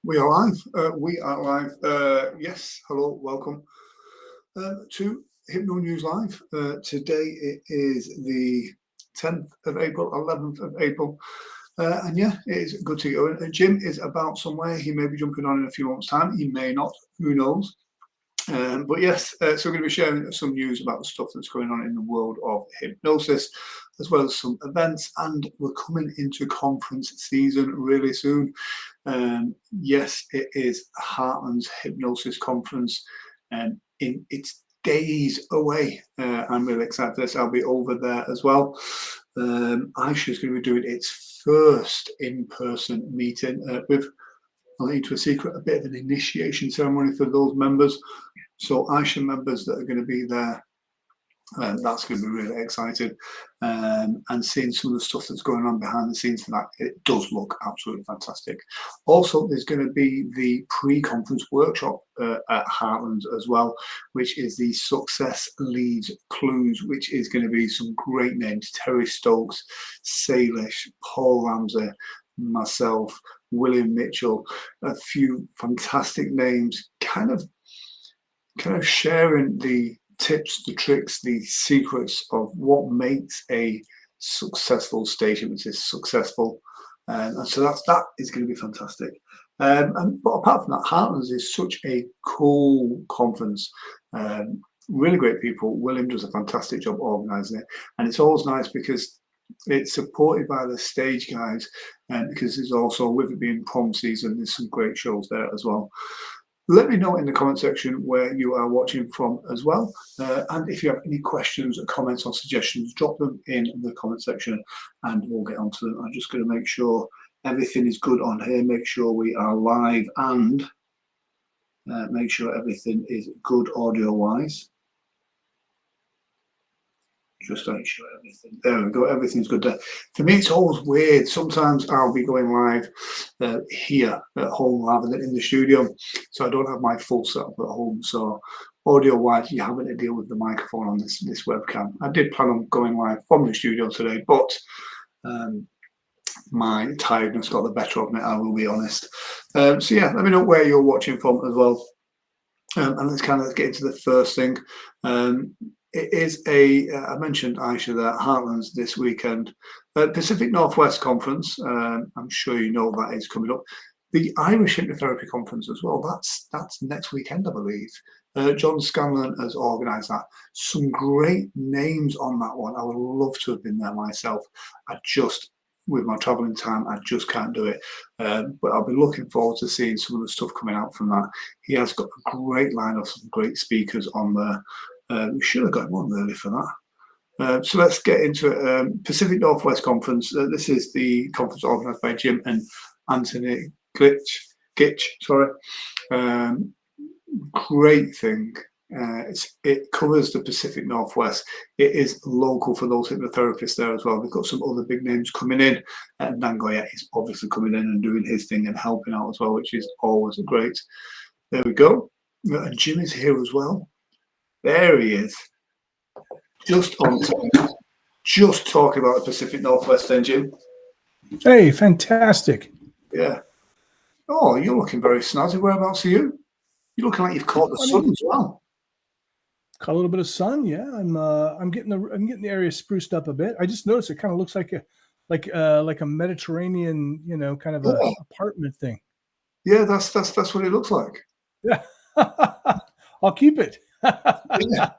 We are live. We are live. Yes, hello, welcome to Hypno News Live. Today it is the 10th of April, 11th of April. And yeah, it is good to go. Jim is about somewhere. He may be jumping on in a few months' time. He may not. Who knows? But yes, so we're going to be sharing some news about the stuff that's going on in the world of hypnosis, as well as some events. And we're coming into conference season really soon. Yes, it is Heartland's Hypnosis Conference, and it's days away. I'm really excited for this. I'll be over there as well. Aisha's going to be doing its first in-person meeting with, I'll lead to a secret, a bit of an initiation ceremony for those members. So Aisha members that are going to be there, that's going to be really exciting. And seeing some of the stuff that's going on behind the scenes for that, it does look absolutely fantastic. Also, there's going to be the pre-conference workshop at Heartland as well, which is the Success Leads Clues, which is going to be some great names: Terry Stokes, Salish, Paul Ramsey, myself, William Mitchell, a few fantastic names, kind of sharing the tips, the tricks, the secrets of what makes a successful stage hypnotist successful. And so that is going to be fantastic. But apart from that, Heartlands is such a cool conference. Really great people. William does a fantastic job organising it. And it's always nice because it's supported by the stage guys, because there's also, with it being prom season, there's some great shows there as well. Let me know in the comment section where you are watching from as well. And if you have any questions or comments or suggestions, drop them in the comment section and we'll get onto them. I'm just going to make sure everything is good on here, make sure we are live, and make sure everything is good audio-wise. Just make sure everything, there we go, everything's good there. For me, it's always weird. Sometimes I'll be going live here at home rather than in the studio, so I don't have my full setup at home. So audio wise, you're having to deal with the microphone on this webcam. I did plan on going live from the studio today, but my tiredness got the better of me, I will be honest. So yeah, let me know where you're watching from as well. And let's get into the first thing. It is I mentioned Aisha there, Heartlands this weekend. Pacific Northwest Conference, I'm sure you know that is coming up. The Irish Hypnotherapy Conference as well, that's next weekend, I believe. John Scanlon has organised that. Some great names on that one. I would love to have been there myself. With my travelling time, I just can't do it. But I'll be looking forward to seeing some of the stuff coming out from that. He has got a great line of some great speakers on there. We should have got him on early for that. So let's get into it. Pacific Northwest Conference. This is the conference organised by Jim and Anthony Gitch. Sorry. Great thing. It covers the Pacific Northwest. It is local for those hypnotherapists there as well. We've got some other big names coming in. Nangoya is obviously coming in and doing his thing and helping out as well, which is always great. There we go. And Jim is here as well. There he is. Just on time. Just talking about the Pacific Northwest then, Jim. Hey, fantastic. Yeah. Oh, you're looking very snazzy. Whereabouts are you? You're looking like you've caught the sun as well. Caught a little bit of sun, yeah. I'm getting the area spruced up a bit. I just noticed it kind of looks like a Mediterranean, kind of a apartment thing. Yeah, that's what it looks like. Yeah. I'll keep it. Yeah.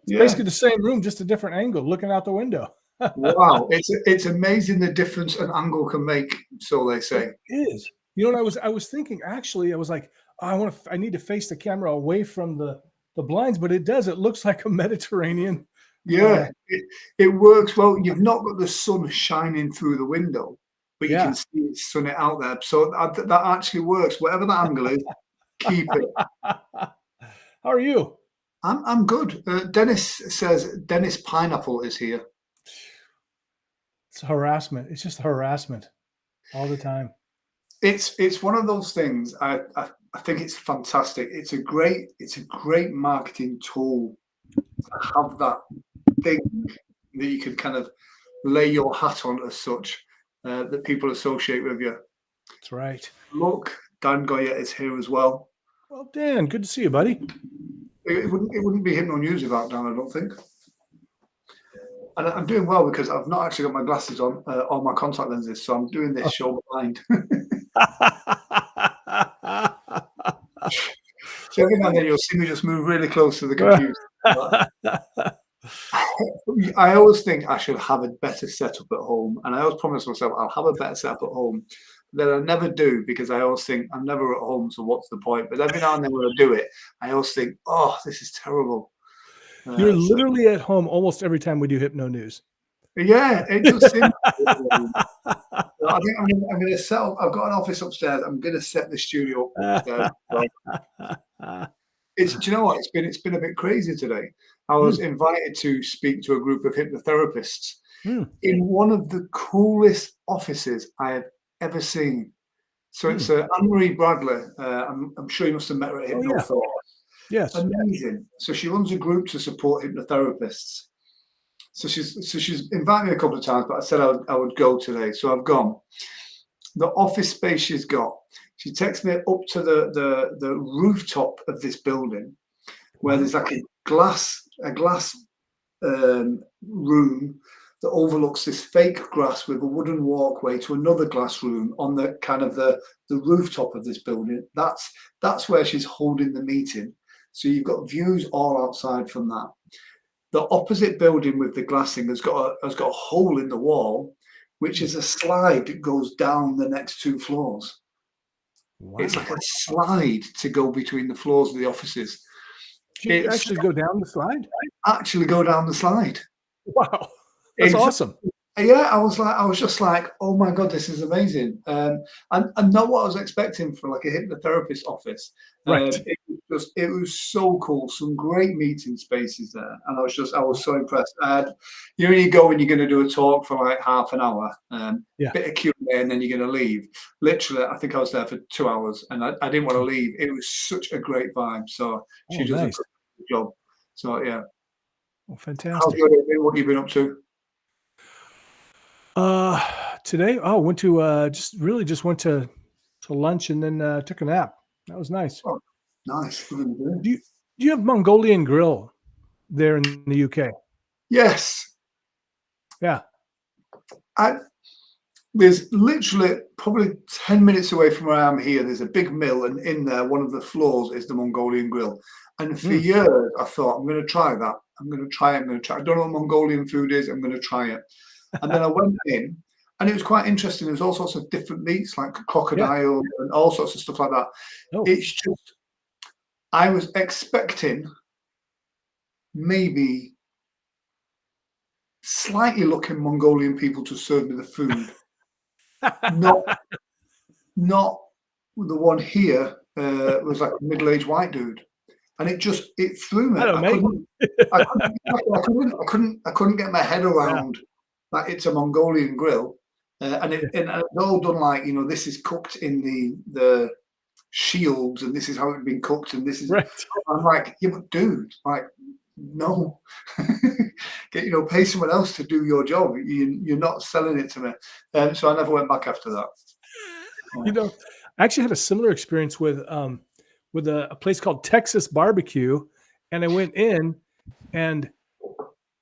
It's basically the same room, just a different angle, looking out the window. Wow, it's amazing the difference an angle can make. So they say. It is. You know what I was thinking? Actually, I was like, I need to face the camera away from the blinds, but it does. It looks like a Mediterranean. Yeah, it works well. You've not got the sun shining through the window, but you can see it sunning out there. So that actually works. Whatever the angle is, keep it. How are you? I'm good. Dennis says Dennis Pineapple is here. It's harassment. It's just harassment all the time. It's one of those things. I think it's fantastic. It's a great marketing tool to have that thing that you can kind of lay your hat on as such, that people associate with you. That's right. Look Dan Goya is here as well. Well, Dan, good to see you, buddy. It wouldn't be Hypno News without Dan, I don't think. And I'm doing well because I've not actually got my glasses on or my contact lenses, so I'm doing this shoulder blind. So every now and then you'll see me just move really close to the computer. I always think I should have a better setup at home, and I always promise myself I'll have a better setup at home. Then I never do because I always think I'm never at home, so what's the point? But every now and then when I do it, I always think, oh, this is terrible. You're literally at home almost every time we do Hypno News. Yeah, it just seems. I think I'm going to set up. I've got an office upstairs. I'm going to set the studio up upstairs. Do you know what? It's been a bit crazy today. I was invited to speak to a group of hypnotherapists in one of the coolest offices I have ever seen. So it's Anne-Marie Bradley. I'm sure you must have met her at Hypno. Oh, yeah. Yes. Amazing. So she runs a group to support hypnotherapists. So she's invited me a couple of times, but I said I would go today. So I've gone. The office space she's got, she takes me up to the rooftop of this building where there's like a glass room that overlooks this fake grass with a wooden walkway to another glass room on the kind of the rooftop of this building. That's where she's holding the meeting. So you've got views all outside from that. The opposite building with the glassing has got a hole in the wall, which is a slide that goes down the next 2 floors. Wow. It's like a slide to go between the floors of the offices. Can you actually go down the slide? Actually go down the slide. Wow. That's awesome. Yeah, I was just like, oh my God, this is amazing. And not what I was expecting for like a hypnotherapist office. Right. It was so cool. Some great meeting spaces there. And I was so impressed. You know, you go when you're going to do a talk for like half an hour, bit of Q&A, and then you're going to leave. Literally, I think I was there for 2 hours and I didn't want to leave. It was such a great vibe. So she does a good job. So yeah. Well, fantastic. What have you been up to? Today, went to just went to lunch and then took a nap. That was nice. Oh, nice. Do you have Mongolian Grill there in the UK? Yes. Yeah. There's literally probably 10 minutes away from where I am here. There's a big mill, and in there, one of the floors is the Mongolian Grill. And for years, I thought, I'm going to try that. I'm going to try it. I don't know what Mongolian food is. I'm going to try it. And then I went in, and it was quite interesting. There's all sorts of different meats, like crocodile and all sorts of stuff like that. Oh. It's just, I was expecting maybe slightly looking Mongolian people to serve me the food. not the one here was like a middle-aged white dude. And it threw me. I couldn't get my head around that it's a Mongolian grill, and it's all done like, you know, this is cooked in the shields, and this is how it's been cooked, and this is. Right. I'm like, yeah, but dude, like, no, pay someone else to do your job. You're not selling it to me, so I never went back after that. You know, I actually had a similar experience with a place called Texas Barbecue, and I went in, and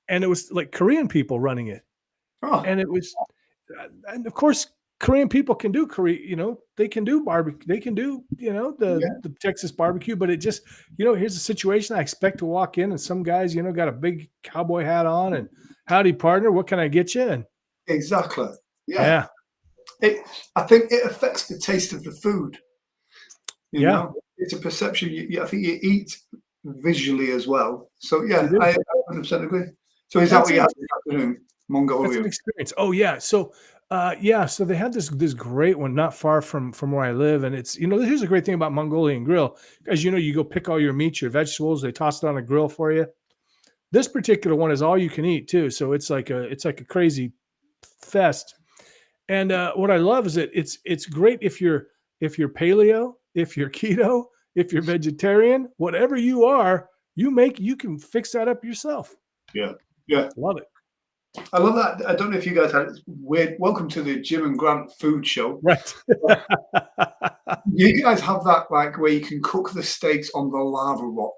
it was like Korean people running it. Oh. And and of course, Korean people can do they can do barbecue, they can do, the Texas barbecue, but it just, here's a situation. I expect to walk in and some guys, got a big cowboy hat on and howdy partner, what can I get you? And exactly. Yeah. I think it affects the taste of the food. You know, it's a perception. I think you eat visually as well. So yeah, I 100% agree. So is that what you had this afternoon? Mongolia. That's an experience. Oh yeah. So so they had this great one not far from where I live, and it's here's a great thing about Mongolian Grill. As you know, you go pick all your meat, your vegetables, they toss it on a grill for you. This particular one is all you can eat too, so it's like a crazy fest. And what I love is that it's great if you're paleo, if you're keto, if you're vegetarian, whatever you are, you can fix that up yourself. Yeah. Love it. I love that. I don't know if you guys had weird. Welcome to the Jim and Grant Food Show. Right. You guys have that like where you can cook the steaks on the lava rock.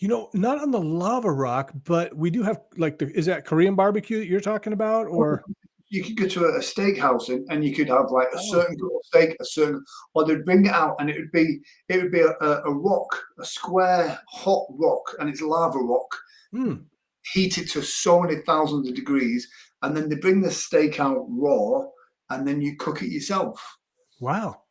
Not on the lava rock, but we do have like is that Korean barbecue that you're talking about? Or You could go to a steakhouse and you could have like a oh, certain sort of steak, or they'd bring it out and it would be a rock, a square hot rock, and it's lava rock, hmm, heated to so many thousands of degrees, and then they bring the steak out raw, and then you cook it yourself. wow.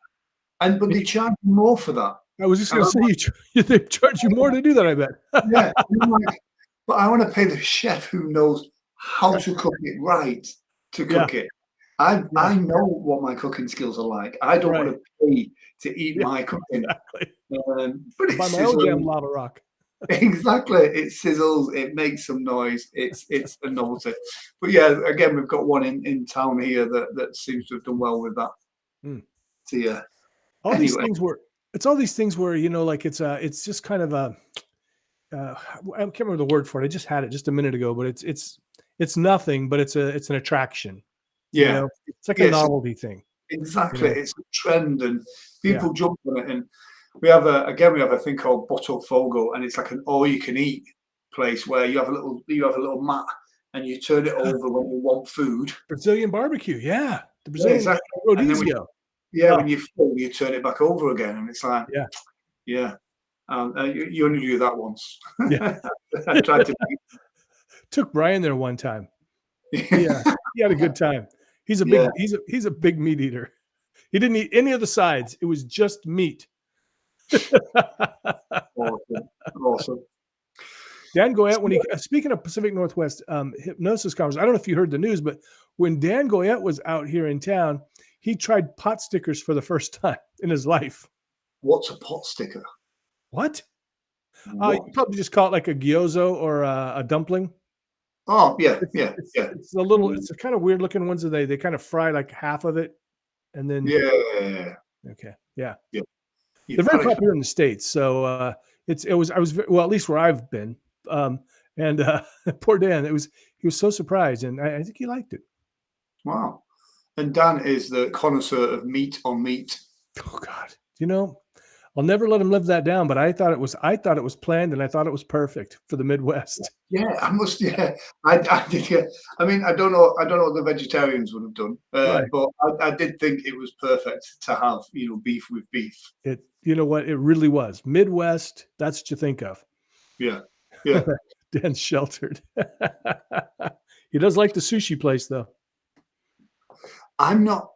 And but And they charge you more for that. I was just And gonna say they charge you more to do that, I bet. yeah, and I'm like, but I want to pay the chef who knows how to cook it right to Yeah, cook it. I yeah, I know what my cooking skills are like. I don't want right. to pay to eat Yeah, my cooking, exactly. but I it buy my own damn sizzles. lava rock. Exactly, it sizzles. It makes some noise. It's a novelty. But yeah, again, we've got one in town here that seems to have done well with that. Mm. So yeah. All these Anyway, things where it's all these things where, like it's just kind of a uh, I can't remember the word for it. I just had it just a minute ago, but it's nothing, but it's an attraction. yeah, It's like a yes, novelty thing. You exactly. know, It's a trend, and yeah. people jump on it. And we have a thing called Bottle Fogo, and it's like an all you can eat place where you have a little mat, and you turn it over when you want food. Brazilian barbecue, yeah, the Yeah, Brazilian exactly. And then rodizio. Oh, when you're full, you turn it back over again, and it's like, yeah, yeah, you only do that once. yeah. I tried to. Took Brian there one time. Be, Yeah, he had a good time. yeah, He's a big meat eater. He didn't eat any of the sides. It was just meat. awesome, awesome. Dan Goyette, when he speaking of Pacific Northwest hypnosis conference, I don't know if you heard the news, but when Dan Goyette was out here in town, he tried pot stickers for the first time in his life. What's a pot sticker? What? You What? probably just call it like a gyozo or a dumpling. Oh, yeah, It's yeah, it's yeah, it's a little it's a kind of weird looking ones that they kind of fry like half of it and then yeah, okay, yeah. yeah. They're You've very had a popular in the States. So it was I was well, at least where I've been. Um, and poor Dan, he was so surprised, and I think he liked it. wow. And Dan is the connoisseur of meat on meat. Oh God, I'll never let him live that down. But I thought it was planned, and I thought it was perfect for the Midwest. Yeah, I must. Yeah, I did. Yeah, I mean, I don't know what the vegetarians would have done, Right. but I did think it was perfect to have, beef with beef. You know what? It really was Midwest. That's what you think of. Yeah, yeah. Dan's sheltered. He does like the sushi place, though. I'm not.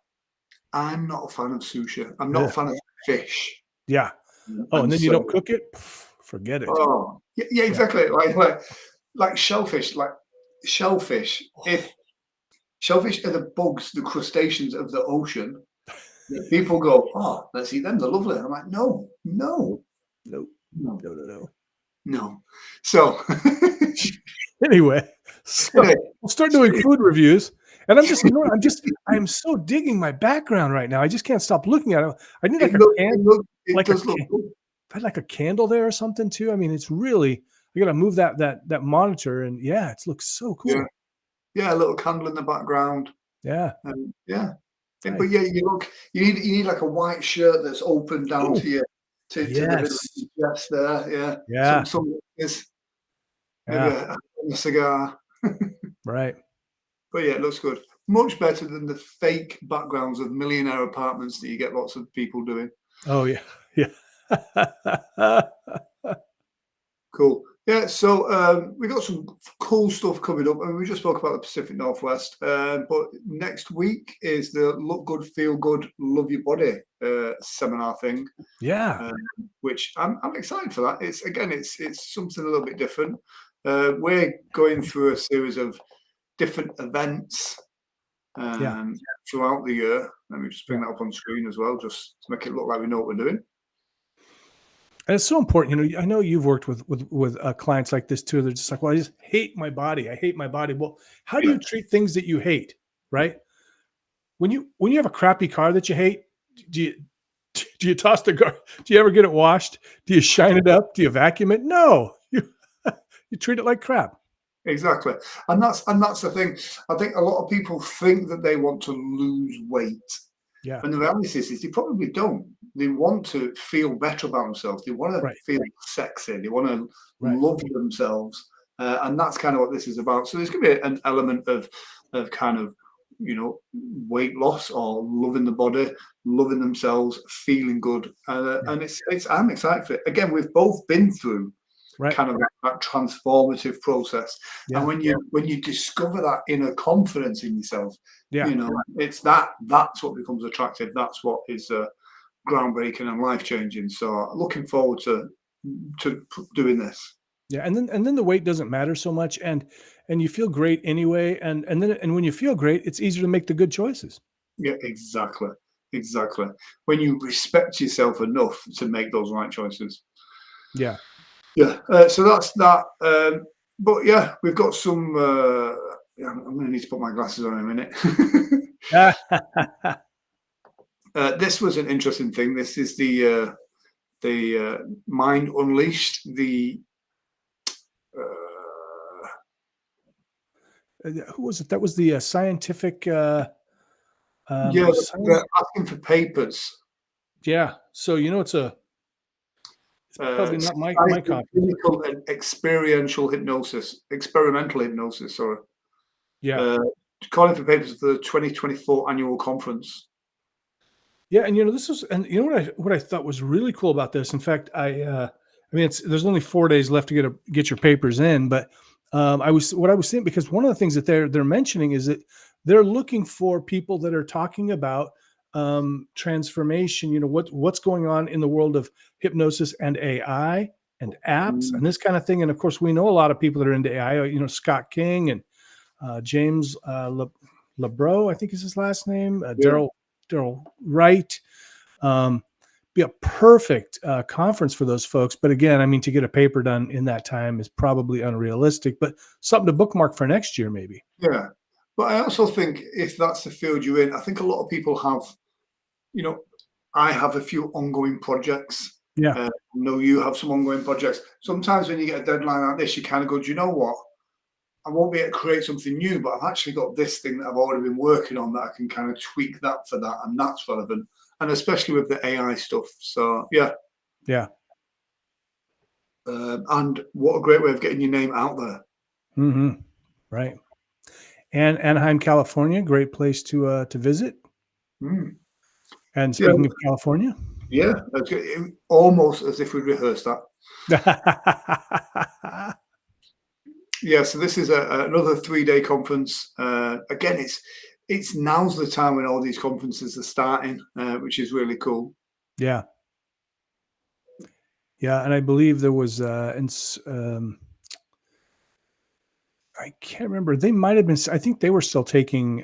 I'm not a fan of sushi. I'm not a Yeah. fan of fish. Yeah. Oh, and And then you so, don't cook it. Forget it. oh, yeah, yeah, Yeah. exactly. Like shellfish. Like shellfish. If shellfish are the bugs, the crustaceans of the ocean, people go, oh, let's eat them. They're lovely. And I'm like, no, no, Nope. Nope. no, No. No. No. no. So, Anyway, so anyway, we'll start doing food reviews. And I'm just, I'm so digging my background right now. I just can't stop looking at it. I need like it like a, does look good. if I had like a candle there or something too. I mean, it's really, I got to move that monitor, and yeah, it looks so Yeah, cool. yeah, a little candle in the background, Yeah. and yeah. But Nice. yeah, you need like a white shirt that's open down Oh, to your to the middle of yes. your chest there. Yeah, Yeah. some is maybe Yeah. a cigar. Right. But yeah, it looks good. Much better than the fake backgrounds of millionaire apartments that you get lots of people doing. Oh, yeah. Yeah. Cool. Yeah, so we got some cool stuff coming up. I mean, we just spoke about the Pacific Northwest, but next week is the Look Good, Feel Good, Love Your Body seminar thing, Yeah. um, which I'm excited for that. It's something a little bit different. We're going through a series of different events Yeah. um, throughout the year. Let me just Yeah. bring that up on screen as well, just to make it look like we know what we're doing. And it's so important. I know you've worked with clients like this too. They're just like, well, I just hate my body. I hate my body. Well, how do Yeah, you treat things that you hate? Right? When you have a crappy car that you hate, do you do you toss the car? Do you ever get it washed? Do you shine it up? Do you vacuum it? No. You treat it like crap. exactly. And that's the thing. I think a lot of people think that they want to lose weight. Yeah. And the reality is they probably don't. They want to feel better about themselves. They want to Right. feel sexy. They want to Right. love themselves, and that's kind of what this is about. So there's going to be an element of kind of weight loss or loving the body, loving themselves, feeling good, Yeah. and it's I'm excited for it. Again, we've both been through Right. kind of that transformative process. And Yeah. when you discover that inner confidence in yourself, Yeah. it's that's what becomes attractive. That's what is groundbreaking and life changing. So looking forward to doing this. Yeah, and then the weight doesn't matter so much, and you feel great anyway, and when you feel great, it's easier to make the good choices. Yeah, exactly, exactly. When you respect yourself enough to make those right choices. Yeah. Yeah. So that's that. But yeah, we've got some. Yeah, I'm going to need to put my glasses on in a minute. This was an interesting thing. This is the Mind Unleashed. Uh, Who was it? That was the scientific. yeah, Science. they're asking for papers. Yeah. So it's probably not my conference. Clinical and experimental hypnosis. Sorry, Yeah. uh, calling for papers for the 2024 annual conference. Yeah, and this is, and what I thought was really cool about this. In fact, I mean, there's only 4 days left to get your papers in, but what I was saying, because one of the things that they're mentioning is that they're looking for people that are talking about transformation. What's going on in the world of hypnosis and AI and apps Mm, and this kind of thing. And of course, we know a lot of people that are into AI. Scott King and James LeBro, I think is his last name. yeah, Daryl Wright. Um, be a perfect conference for those folks. But again, I mean, to get a paper done in that time is probably unrealistic. But something to bookmark for next year, maybe. yeah. But I also think if that's the field you're in, I think a lot of people have. You know, I have a few ongoing projects. Yeah, I know you have some ongoing projects. Sometimes when you get a deadline like this, you kind of go, do you know what? I won't be able to create something new, but I've actually got this thing that I've already been working on that I can kind of tweak that for that, and that's relevant. And especially with the AI stuff. So yeah, yeah. and what a great way of getting your name out there. Hmm. Right. And Anaheim, California, great place to visit. Mm. And Yeah, speaking of California, yeah, that's good. Almost as if we rehearsed that. Yeah, so this is another 3 day conference. Again, it's now's the time when all these conferences are starting, which is really cool. yeah, yeah. And I believe there was, I can't remember. They might have been. I think they were still taking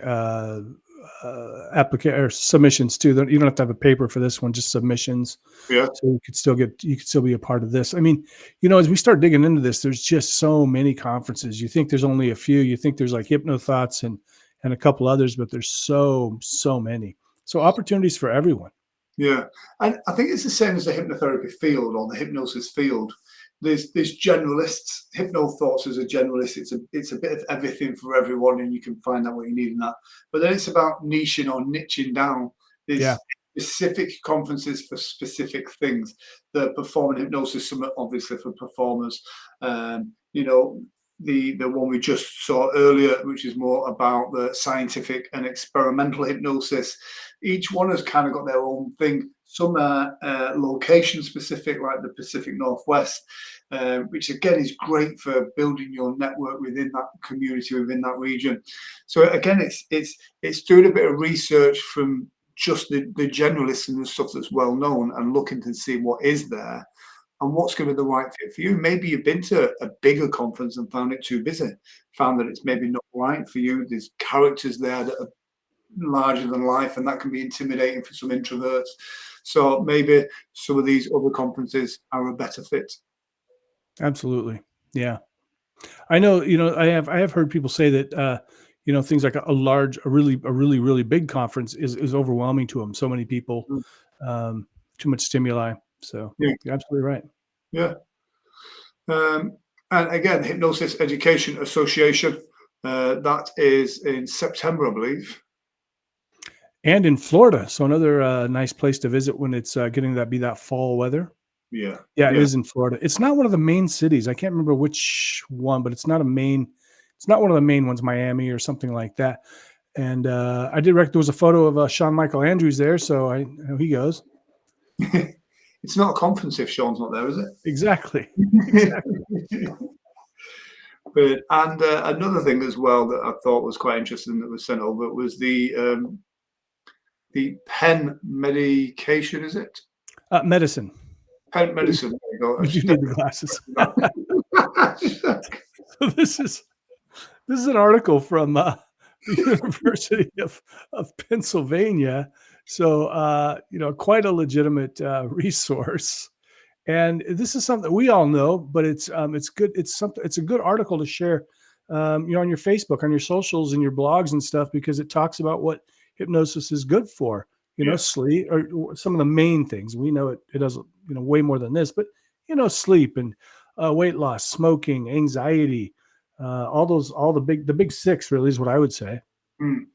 applica or submissions too. You don't have to have a paper for this one, just submissions. Yeah, So you could still be a part of this. I mean, as we start digging into this, there's just so many conferences. You think there's only a few. You think there's like Hypno Thoughts and a couple others, but there's so many. So opportunities for everyone. yeah, and I think it's the same as the hypnotherapy field or the hypnosis field. There's generalists. Hypno thoughts as a generalist. It's a bit of everything for everyone, and you can find out what you need in that. But then it's about niching or niching down. Yeah, There's specific conferences for specific things. The Performing Hypnosis Summit, obviously for performers. The one we just saw earlier, which is more about the scientific and experimental hypnosis. Each one has kind of got their own thing. Some are location specific, like the Pacific Northwest, which again is great for building your network within that community, within that region. So again, it's doing a bit of research from just the generalists and the stuff that's well known, and looking to see what is there and what's going to be the right fit for you. Maybe you've been to a bigger conference and found it too busy, found that it's maybe not right for you. There's characters there that are larger than life, and that can be intimidating for some introverts. So maybe some of these other conferences are a better fit. absolutely. Yeah. I know, I have heard people say that, things like a really big conference is overwhelming to them. So many people, Mm. too much stimuli. So Yeah, you're absolutely right. yeah. Um, and again, Hypnosis Education Association. That is in September, I believe. and in Florida. So another nice place to visit when it's getting that fall weather. Yeah, Yeah, it yeah. is in Florida. It's not one of the main cities. I can't remember which one, but it's not a main. It's not one of the main ones, Miami or something like that. And I did there was a photo of Sean Michael Andrews there, so I know he goes. It's not a conference if Sean's not there, is Exactly, it? exactly. But and another thing as well that I thought was quite interesting that was sent over was the pen medication. Is it Medicine. pen medicine? There you go. I You do should need the glasses. definitely- So this is an article from the University of Pennsylvania. So quite a legitimate resource. And this is something we all know, but it's good. It's a good article to share, on your Facebook, on your socials, and your blogs and stuff, because it talks about what hypnosis is good for. Yeah. Sleep, or some of the main things. We know it does way more than this, but sleep and weight loss, smoking, anxiety, all the big six really is what I would say. Mm.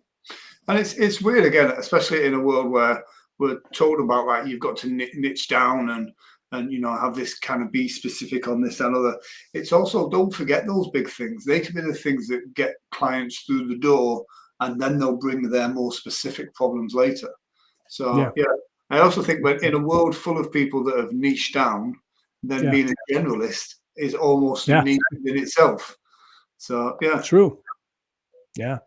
And it's weird again, especially in a world where we're told about like you've got to niche down and have this kind of be specific on this and other. It's also, don't forget those big things. They can be the things that get clients through the door, and then they'll bring their more specific problems later. Yeah, So yeah, I also think when in a world full of people that have niched down, then yeah, being a generalist is almost a yeah. niche in itself. So yeah. True. Yeah.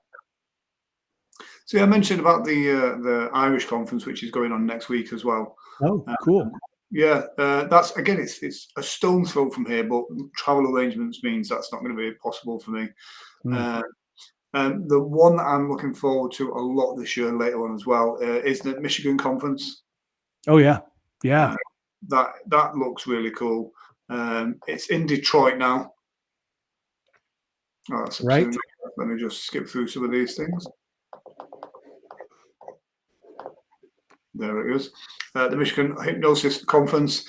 So yeah, I mentioned about the Irish conference, which is going on next week as well. Oh, Uh, cool. yeah, that's again, it's a stone's throw from here, but travel arrangements means that's not going to be possible for me. Mm. Uh, the one that I'm looking forward to a lot this year, later on as well, is the Michigan conference. Oh yeah, Uh, yeah. that looks really cool. It's in Detroit now. Oh, that's Right. absolutely. Let me just skip through some of these things. There it is. The Michigan Hypnosis Conference.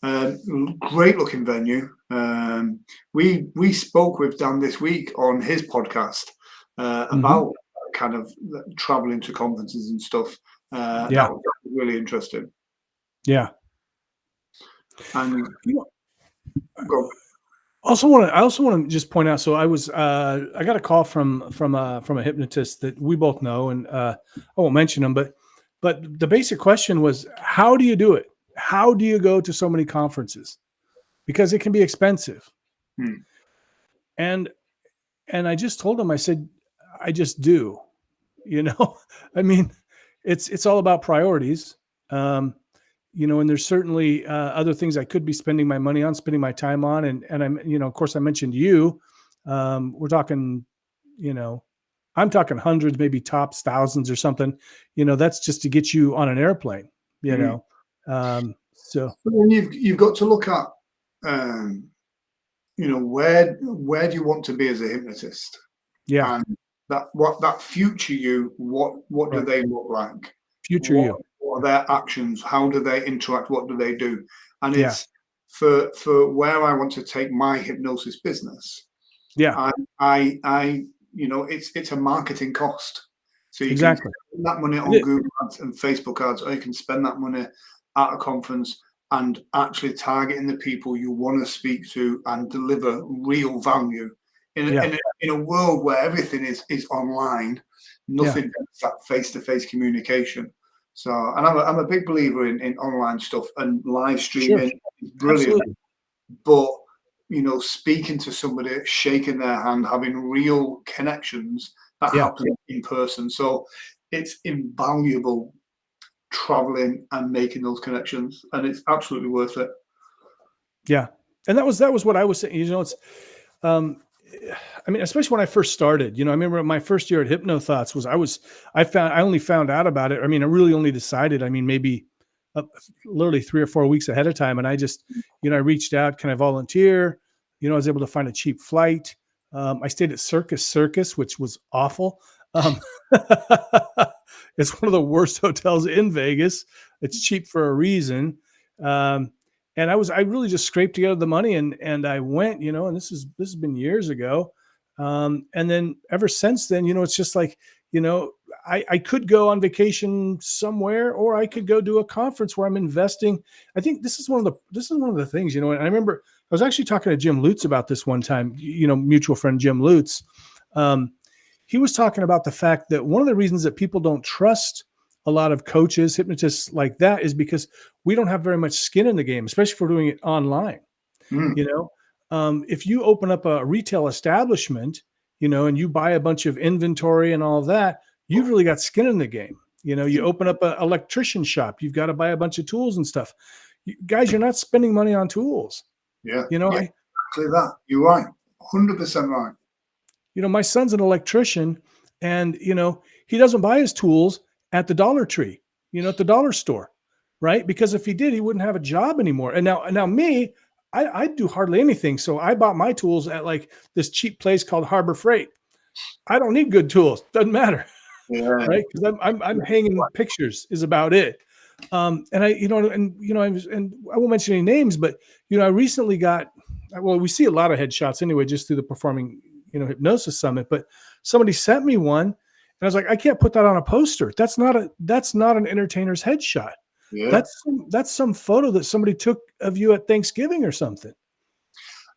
Great looking venue. We spoke with Dan this week on his podcast Hmm. about kind of traveling to conferences and stuff. Yeah, That was really interesting. yeah. And You know, go, I also want to just point out. So I got a call from a hypnotist that we both know, and I won't mention him, but the basic question was, how do you do it? How do you go to so many conferences? Because it can be expensive. hmm, And I just told him, I said, I just do. You know, I mean, it's all about priorities. Um, and there's certainly other things I could be spending my money on, spending my time on, and I'm, of course, I mentioned you. We're talking, you know, I'm talking hundreds, maybe tops thousands or something. That's just to get you on an airplane. You hmm. know, so But then you've got to look at um, where do you want to be as a hypnotist, yeah, and that future you, what do right. they look like? Future what you. what are their actions? How do they interact? What do they do? And Yeah, it's for where I want to take my hypnosis business. yeah, I it's a marketing cost. So you can exactly. spend that money It on is. Google Ads and Facebook ads, or you can spend that money at a conference and actually targeting the people you want to speak to and deliver real value Yeah, in a world where everything is online. yeah, Nothing beats that face-to-face communication. So, and I'm a big believer in online stuff, and live sure, streaming is brilliant, absolutely. but speaking to somebody, shaking their hand, having real connections that Yeah, happen in person. So it's invaluable traveling and making those connections, and it's absolutely worth it. yeah. And that was what I was saying. It's Um, I mean, especially when I first started, I remember my first year at Hypno Thoughts I only found out about it. I mean, I really only decided, I mean, maybe uh, literally 3 or 4 weeks ahead of time. And I just, I reached out, can I volunteer? I was able to find a cheap flight. I stayed at Circus, which was awful. Um, it's one of the worst hotels in Vegas. It's cheap for a reason. Um, and I really just scraped together the money and I went, and this has been years ago. And then ever since then, it's just like, you know, I could go on vacation somewhere, or I could go do a conference where I'm investing. I think this is one of the things, you know. And I remember I was actually talking to Jim Lutz about this one time. You know, mutual friend Jim Lutz. Um, he was talking about the fact that one of the reasons that people don't trust a lot of coaches, hypnotists like that, is because we don't have very much skin in the game, especially if we're doing it online. Mm, You know, if you open up a retail establishment, you know, and you buy a bunch of inventory and all of that, you've really got skin in the game. You know, you open up an electrician shop, you've got to buy a bunch of tools and stuff. Guys, you're not spending money on tools. yeah, You know, yeah, exactly that. You're right, 100% right. my son's an electrician, and he doesn't buy his tools at the Dollar Tree, at the dollar store, right? Because if he did, he wouldn't have a job anymore. And now me, I do hardly anything. So I bought my tools at like this cheap place called Harbor Freight. I don't need good tools. Doesn't matter, Yeah, right? Because I'm hanging pictures is about it. And I won't mention any names, but I recently got, well, we see a lot of headshots anyway, just through the Performing Hypnosis Summit. But somebody sent me one, and I was like, I can't put that on a poster. That's not an entertainer's headshot. yeah. That's some photo that somebody took of you at Thanksgiving or something.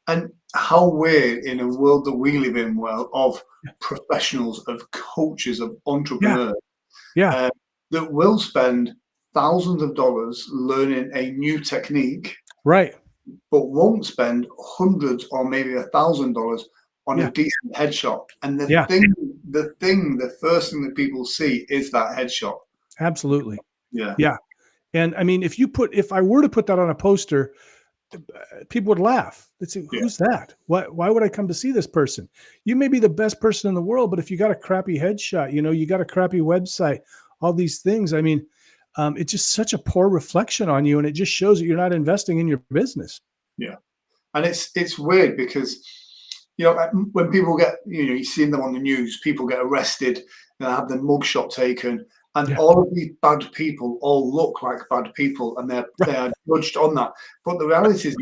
And how weird in a world that we live in, well, of professionals, of coaches, of entrepreneurs, Yeah, that will spend thousands of dollars learning a new technique, right. but won't spend hundreds or maybe $1,000 on a Yeah, decent headshot. And yeah, the first thing that people see is that headshot. absolutely. Yeah, Yeah. And I mean, if I were to put that on a poster, people would laugh. They'd say, yeah, "Who's that? Why would I come to see this person? You may be the best person in the world, but if you got a crappy headshot, you got a crappy website, all these things. I mean, it's just such a poor reflection on you, and it just shows that you're not investing in your business." yeah. And it's weird because when people get you've seen them on the news, people get arrested and have their mugshot taken, and Yeah. all of these bad people all look like bad people, and they are judged on that. But the reality is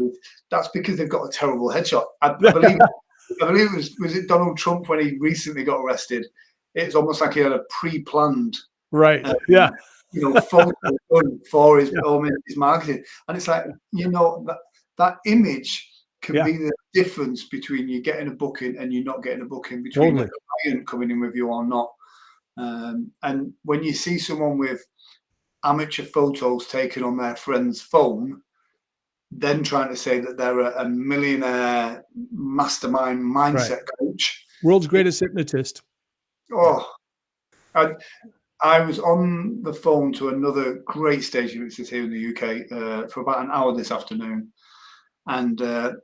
that's because they've got a terrible headshot. I believe was it Donald Trump when he recently got arrested? It's almost like he had a pre-planned Right. um, Yeah. photo done for Yeah. his marketing, and it's like that image can Yeah. be the difference between you getting a booking and you not getting a booking, between a Totally. client coming in with you or not. And when you see someone with amateur photos taken on their friend's phone, then trying to say that they're a millionaire mastermind Right. mindset coach, World's greatest hypnotist. oh, I was on the phone to another great stage hypnotist here in the UK for about an hour this afternoon. And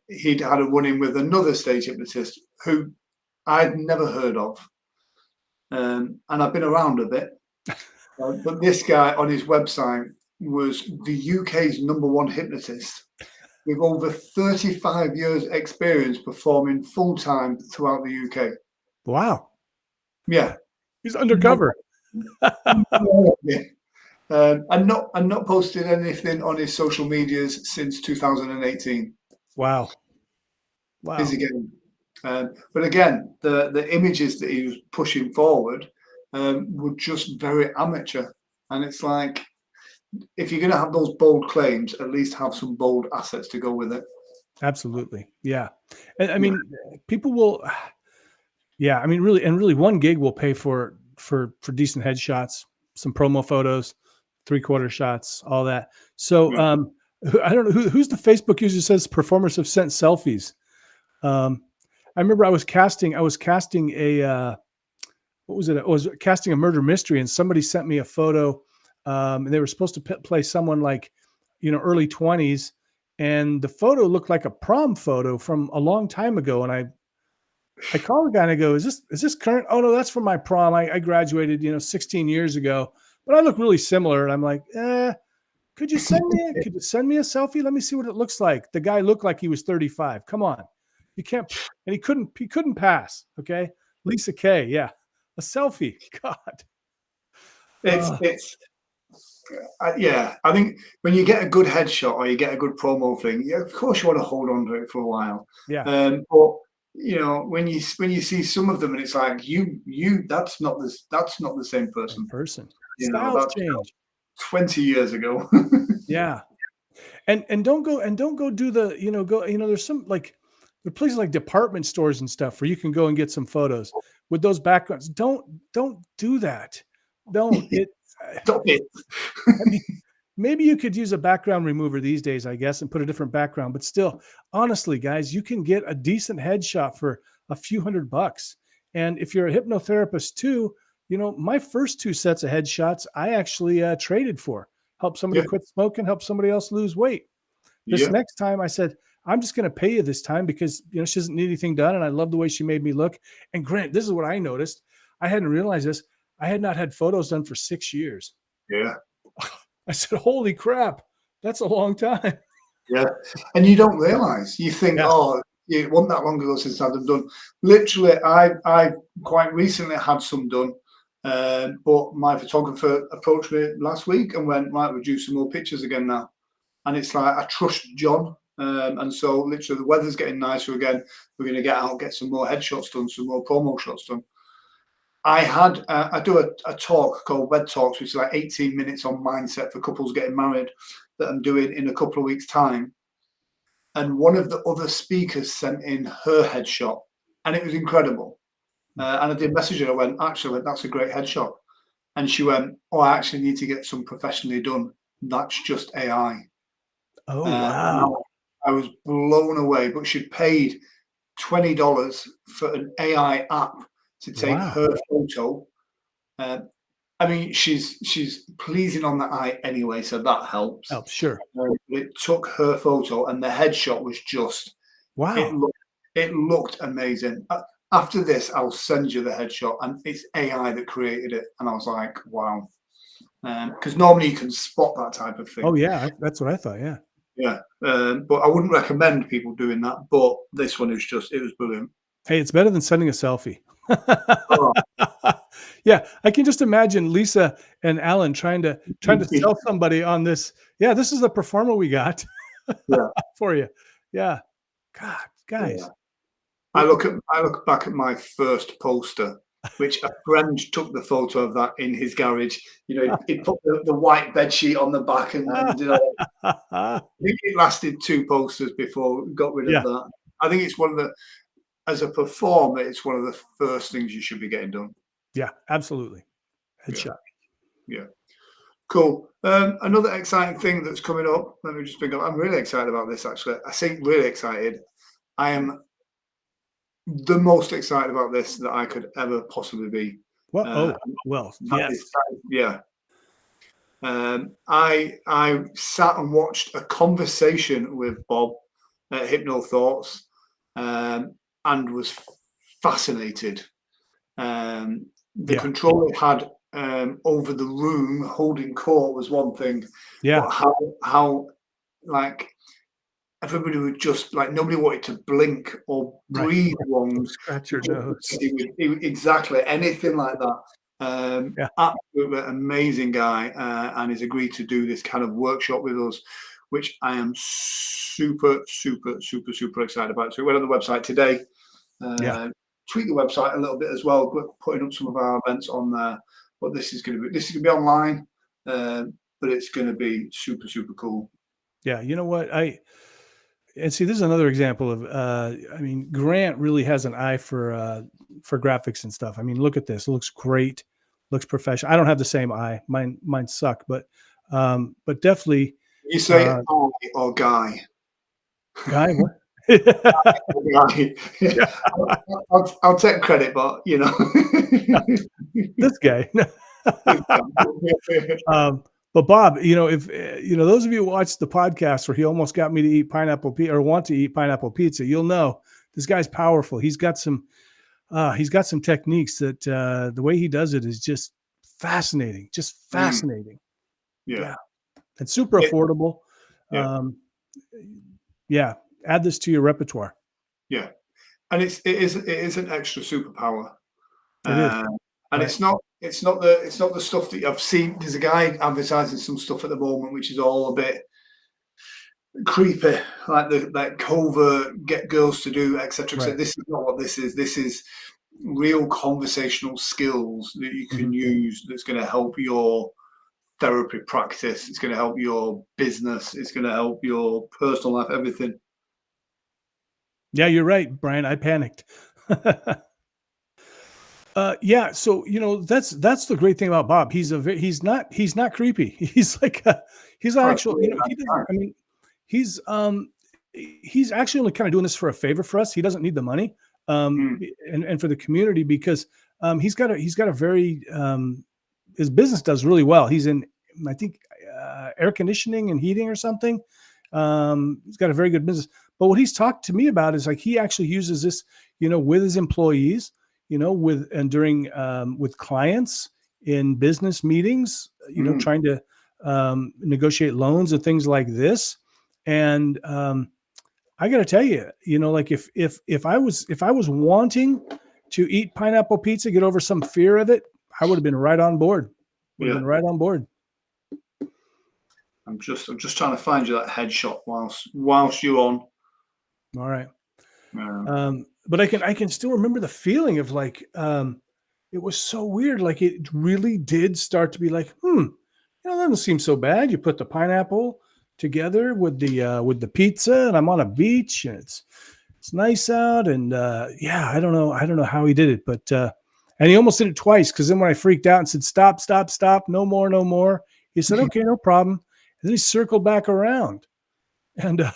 he'd had a run-in with another stage hypnotist who I'd never heard of. And I've been around a bit. But this guy on his website was the UK's #1 hypnotist with over 35 years experience performing full-time throughout the UK. Wow. Yeah. He's undercover. Yeah. And not posted anything on his social medias since 2018. Wow. Is Wow. again. But again, the images that he was pushing forward were just very amateur. And it's like, if you're going to have those bold claims, at least have some bold assets to go with it. Absolutely. Yeah. And I Yeah, mean, people will, yeah, I mean, really one gig will pay for decent headshots, some promo photos, 3/4 shots, all that. So, yeah. I don't know who's the Facebook user who says performers have sent selfies. I remember I was casting a, what was it? I was casting a murder mystery, and somebody sent me a photo. And they were supposed to play someone like, early 20s, and the photo looked like a prom photo from a long time ago. And I call the guy and I go, "Is this current?" "Oh no, that's from my prom. I graduated, 16 years ago, but I look really similar." And I'm like, could you send me a selfie? Let me see what it looks like." The guy looked like he was 35. Come on, you can't. And he couldn't pass. Okay, Lisa K. Yeah, a selfie. God. It's Uh, it's yeah. I think when you get a good headshot or you get a good promo thing, yeah, of course you want to hold on to it for a while. yeah. But when you see some of them, and it's like that's not the same In person. person. Styles That's change. 20 years ago. Yeah. And don't go do the, go, there's some like there are places like department stores and stuff where you can go and get some photos with those backgrounds. Don't do that. Don't. Stop it. I mean, maybe you could use a background remover these days, I guess, and put a different background. But still, honestly, guys, you can get a decent headshot for a few $100. And if you're a hypnotherapist too, my first two sets of headshots I actually traded for. Help somebody Yeah, quit smoking, help somebody else lose weight. This yeah, next time I said, I'm just going to pay you this time because she doesn't need anything done. And I love the way she made me look. And Grant, this is what I noticed. I hadn't realized this. I had not had photos done for 6 years. yeah, I said, holy crap, that's a long time. yeah. And you don't realize. You think, Yeah. oh, it wasn't that long ago since I had them done. Literally, I quite recently had some done. But my photographer approached me last week and went, right, we'll do some more pictures again now. And it's like, I trust John. And so literally the weather's getting nicer again. We're going to get out, get some more headshots done, some more promo shots done. I do a talk called Wed Talks, which is like 18 minutes on mindset for couples getting married that I'm doing in a couple of weeks' time. And one of the other speakers sent in her headshot, and it was incredible. And I did message her. I went, actually, that's a great headshot. And she went, oh, I actually need to get some professionally done. That's just AI. Oh, And wow. I was blown away. But she'd paid $20 for an AI app to take Wow. her photo. Uh, I mean, she's pleasing on the eye anyway, so that helps. Oh, sure. It took her photo, and the headshot was just it Wow. looked it looked amazing. After this, I'll send you the headshot, and it's AI that created it. And I was like, wow, because normally you can spot that type of Oh, thing. yeah. That's what I thought. Yeah. Yeah, but I wouldn't recommend people doing that. But this one it was brilliant. Hey, it's better than sending a selfie. Oh, Yeah, I can just imagine Lisa and Alan trying to sell somebody on this. Yeah, this is the performer we got yeah, for you. Yeah. God, yeah. guys. I It, it, look back at my first poster, which a friend took the photo of that in his garage. He put the white bed sheet on the back, and I think it lasted two posters before we got rid of yeah, that. I think it's one of the as a performer, it's one of the first things you should be getting done. yeah, absolutely. Yeah, Headshot. yeah, cool. Another exciting thing that's coming up. Let me just bring up. I'm really excited about this. Actually, I say really excited. I am the most excited about this that I could ever possibly be. Well, Uh, oh, well, that yes. yeah. I sat and watched a conversation with Bob at Hypno Thoughts, and was fascinated. The Yeah, control it had over the room, holding court, was one thing, yeah, but how like everybody would just like nobody wanted to blink or right. breathe wrong. Scratch your nose. Exactly anything like that. Yeah, Absolutely amazing guy, and he's agreed to do this kind of workshop with us, which I am super, super, super, super excited about. So we went on the website today, yeah, tweak the website a little bit as well, putting up some of our events on there. But this is going to be online, but it's going to be super, super cool. yeah. You know what? And see, this is another example of I mean, Grant really has an eye for graphics and stuff. I mean, look at this. It looks great, looks professional. I don't have the same eye. Mine suck, but definitely You say uh I or Guy? guy, what? Guy. Yeah, I'll take credit, but this guy. But Bob, if those of you who watched the podcast where he almost got me to eat pineapple pizza or want to eat pineapple pizza, you'll know this guy's powerful. He's got some techniques that the way he does it is just fascinating, just Mm, fascinating. yeah, Yeah, and super it, affordable. yeah, Um, yeah, add this to your repertoire. yeah, and it is an extra superpower. It is Um, and right. it's not the stuff that I've seen. There's a guy advertising some stuff at the moment, which is all a bit creepy, like the like covert get girls to do, etc. Right. etc. This is not what this is. This is real conversational skills that you can Mhm. use. That's going to help your therapy practice. It's going to help your business. It's going to help your personal life. Everything. Yeah, you're right, Brian. I panicked. Yeah, so that's the great thing about Bob. He's not creepy. He's like he's Oh, actual. He doesn't. I mean, he's he's actually only kind of doing this for a favor for us. He doesn't need the money, mm, and for the community because he's got a very his business does really well. He's in I think air conditioning and heating or something. He's got a very good business. But what he's talked to me about is like he actually uses this, with his employees, with and during with clients in business meetings, mm, trying to negotiate loans and things like this. And I got to tell you, like if I was wanting to eat pineapple pizza, get over some fear of it, I would have been right on board. Would have yeah. been right on board. I'm just trying to find you that headshot whilst you're on. All right. Um, But I can still remember the feeling of like it was so weird. Like it really did start to be like, that doesn't seem so bad. You put the pineapple together with the pizza, and I'm on a beach, and it's nice out, and yeah, I don't know how he did it, but and he almost did it twice because then when I freaked out and said stop, stop, stop, no more, no more, he said okay, no problem, and then he circled back around, and that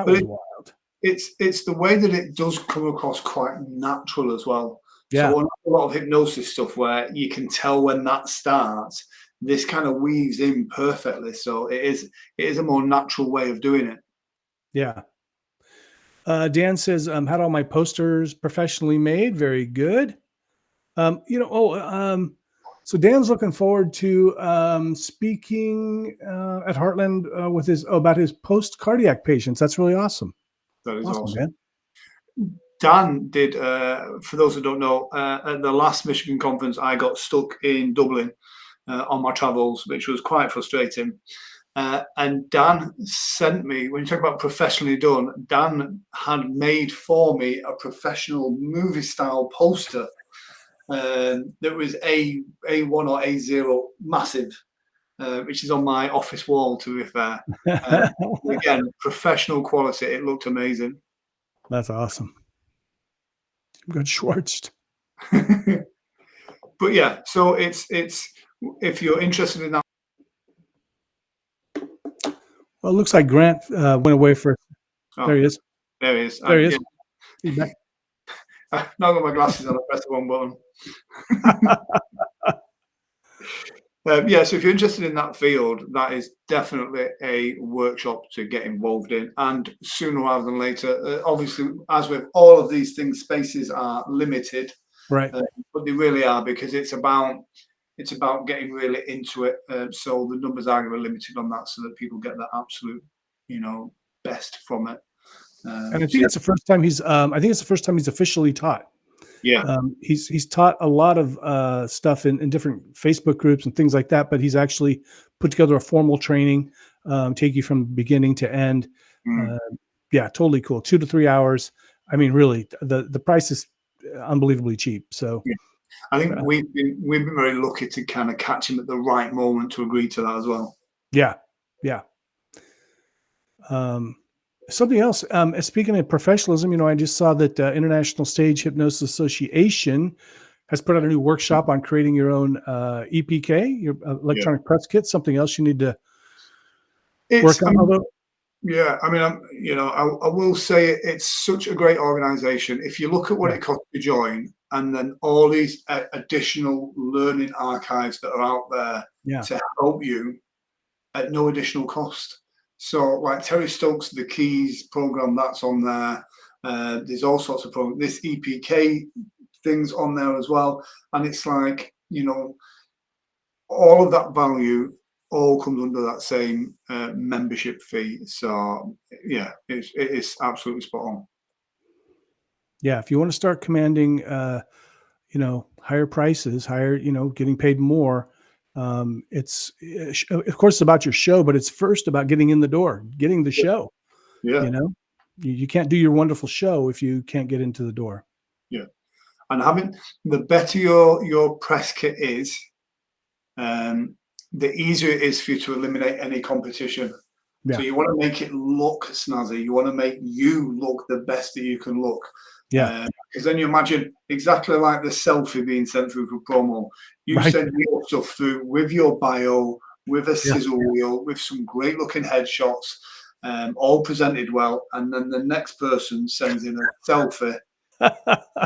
but was wild. it's the way that it does come across quite natural as well. Yeah, So on a lot of hypnosis stuff where you can tell when that starts, this kind of weaves in perfectly. So it is a more natural way of doing it. yeah. Dan says, had all my posters professionally made. Very good. So Dan's looking forward to speaking at Heartland with about his post cardiac patients. That's really awesome. That is Awesome, awesome. Dan. Dan did, for those who don't know, at the last Michigan conference, I got stuck in Dublin on my travels, which was quite frustrating. And Dan sent me, when you talk about professionally done, Dan had made for me a professional movie style poster that was A1 or A0 massive, which is on my office wall, to be fair. Uh, Again, professional quality. It looked amazing. That's awesome. Good Schwartz. But yeah, so it's if you're interested in that. Well, it looks like Grant went away for. There Oh, he is. there he is. There he Yeah, is. He's back. I've now got my glasses on. I press the wrong button. Yeah, so if you're interested in that field, that is definitely a workshop to get involved in, and sooner rather than later. Obviously, as with all of these things, spaces are limited, Right. but they really are because it's about getting really into it. So the numbers are going to be limited on that, so that people get the absolute, you know, best from it. And I So think it's the first time he's. I think it's the first time he's officially taught. yeah, He's taught a lot of stuff in different Facebook groups and things like that, but he's actually put together a formal training, take you from beginning to end. mm, Uh, yeah, totally cool. 2 to 3 hours. I mean, really, the price is unbelievably cheap. So yeah. I think uh, we've been very lucky to kind of catch him at the right moment to agree to that as well. yeah, yeah. Um, Something else. Speaking of professionalism, I just saw that International Stage Hypnosis Association has put out a new workshop on creating your own EPK, your Yeah, electronic press kit. Something else you need to it's. work on. Although, Yeah, I mean, I will say it's such a great organization. If you look at what yeah, it costs to join, and then all these additional learning archives that are out there yeah, to help you at no additional cost. So, like Terry Stokes, the Keys program, that's on there. There's all sorts of programs. This EPK things on there as well, and it's like, all of that value all comes under that same membership fee. So yeah, it is absolutely spot on. yeah. If you want to start commanding, higher prices, higher, getting paid more, It's of course it's about your show, but it's first about getting in the door, getting the show. Yeah, You know, you can't do your wonderful show if you can't get into the door. yeah. And having the better your press kit is, um, the easier it is for you to eliminate any competition. So Yeah, you want to make it look snazzy. You want to make you look the best that you can look. yeah, Because then you imagine exactly like the selfie being sent through for promo. You right. send your stuff through with your bio, with a Yeah. sizzle reel, with some great looking headshots, all presented well. And then the next person sends in a selfie. There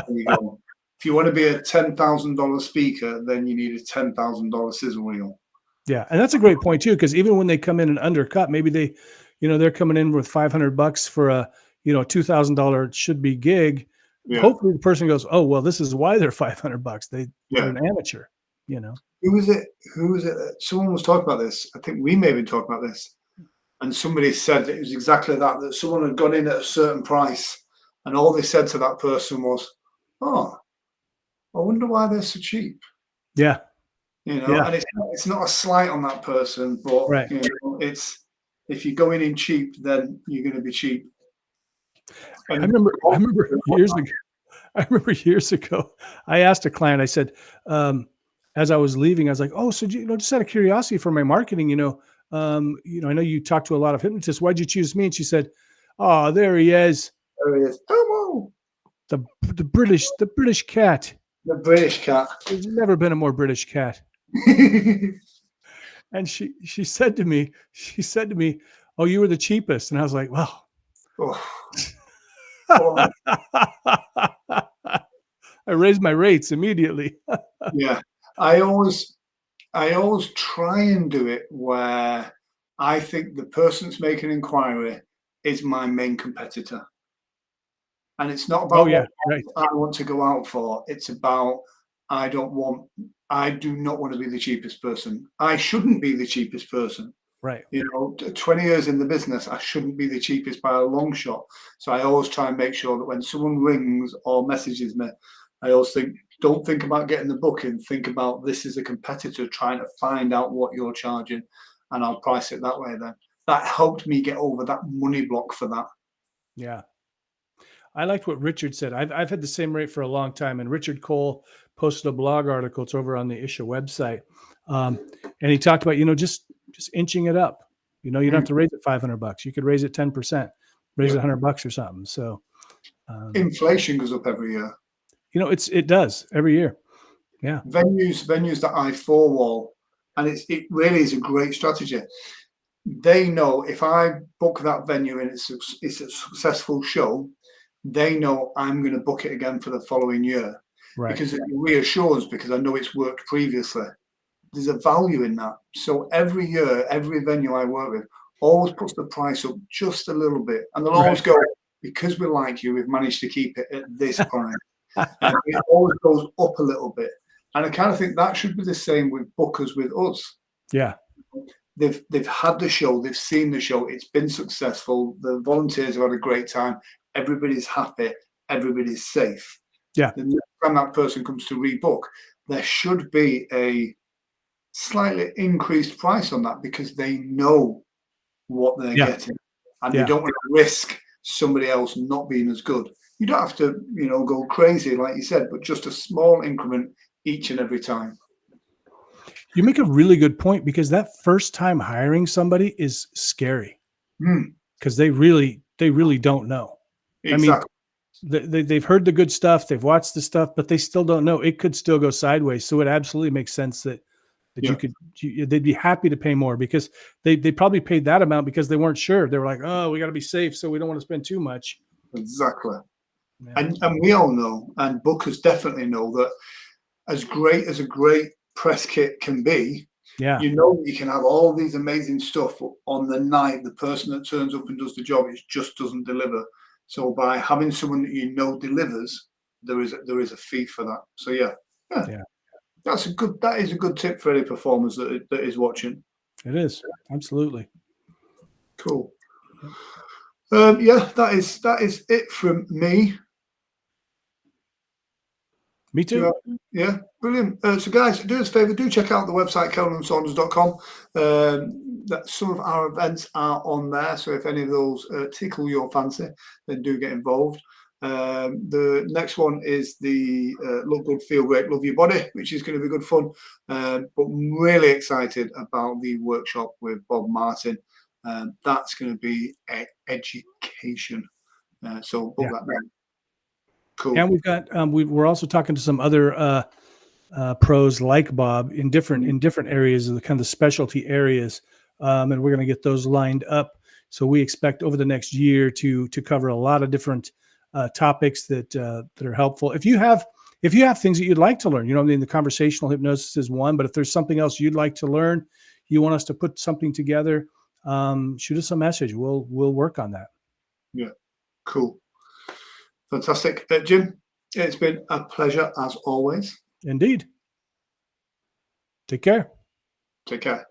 you go. If you want to be a $10,000 speaker, then you need a $10,000 sizzle reel. Yeah, and that's a great point too, because even when they come in and undercut, maybe they, they're coming in with $500 for a, $2,000 should be gig. Yeah, Hopefully, the person goes, "Oh, well, this is why they're $500. They're yeah. an amateur." You know. Who was it? Who was it? Someone was talking about this. I think we may have been talking about this. And somebody said that it was exactly that, that someone had gone in at a certain price and all they said to that person was, oh, I wonder why they're so cheap. Yeah. Yeah. And it's not a slight on that person, but Right. it's if you're going in cheap, then you're going to be cheap. I And remember. I remember years ago. I remember years ago. I asked a client. I said, as I was leaving, I was like, "Oh, so just out of curiosity for my marketing, I know you talk to a lot of hypnotists. Why'd you choose me?" And she said, "Oh, there he is, there it is. Elmo, the British cat. the British cat. There's never been a more British cat." And she said to me, "Oh, you were the cheapest." And I was like, "Well." Oh, oh, I raised my rates immediately. yeah. I always I always try and do it where I think the person that's making inquiry is my main competitor. And it's not Oh about yeah, what right, I want to go out for. It's about I don't want I do not want to be the cheapest person. I shouldn't be the cheapest person. right. 20 years in the business, I shouldn't be the cheapest by a long shot. So I always try and make sure that when someone rings or messages me, I always think, don't think about getting the booking. Think about this is a competitor trying to find out what you're charging, and I'll price it that way. Then that helped me get over that money block for that. Yeah. I liked what Richard said. I've had the same rate for a long time, and Richard Cole posted a blog article. It's over on the Isha website, and he talked about just inching it up. You don't have Mm. to raise it $500. You could raise it 10%, raise it Yeah, $100 or something. So, um, inflation goes up every year. it does every year. Yeah, Venues that I four wall, and it really is a great strategy. They know if I book that venue and it's a successful show, they know I'm going to book it again for the following year right. because it reassures because I know it's worked previously. There's a value in that. So every year, every venue I work with always puts the price up just a little bit, and they'll always Right. go because we like you, we've managed to keep it at this price. It always goes up a little bit, and I kind of think that should be the same with bookers with us. Yeah. They've had the show, they've seen the show, it's been successful, the volunteers have had a great time, everybody's happy, everybody's safe. Yeah. The next time that person comes to rebook, there should be a slightly increased price on that because they know what they're Yeah. getting and they Yeah. don't want to risk somebody else not being as good. You don't have to, go crazy like you said, but just a small increment each and every time. You make a really good point because that first time hiring somebody is scary Mm, because they really don't know. I mean, exactly. they've heard the good stuff, they've watched the stuff, but they still don't know. It could still go sideways. So it absolutely makes sense that Yeah, they'd be happy to pay more because they probably paid that amount because they weren't sure. They were like, oh, we got to be safe, so we don't want to spend too much. exactly. Yeah, And we all know, and bookers definitely know that as great as a great press kit can be, yeah, you can have all these amazing stuff, but on the night, the person that turns up and does the job, it just doesn't deliver. So by having someone that delivers, there is a fee for that. So yeah, yeah. that is a good tip for any performers that is watching. It is absolutely. Cool. Yep. Yeah, that is it from me. Me too. Yeah, brilliant. So, guys, do us a favor, do check out the website, kelvinsaunders.com. That some of our events are on there. So, if any of those tickle your fancy, then do get involved. The next one is the Look Good, Feel Great, Love Your Body, which is going to be good fun. But I'm really excited about the workshop with Bob Martin. That's going to be education. So, book Yeah. that down. Cool. And we've got we're also talking to some other pros like Bob in different areas of the kind of specialty areas, and we're going to get those lined up. So we expect over the next year to cover a lot of different topics that are helpful. If you have things that you'd like to learn, I mean, the conversational hypnosis is one, but if there's something else you'd like to learn, you want us to put something together, shoot us a message. We'll work on that. Yeah, cool. Fantastic. Jim, it's been a pleasure as always. Indeed. Take care. Take care.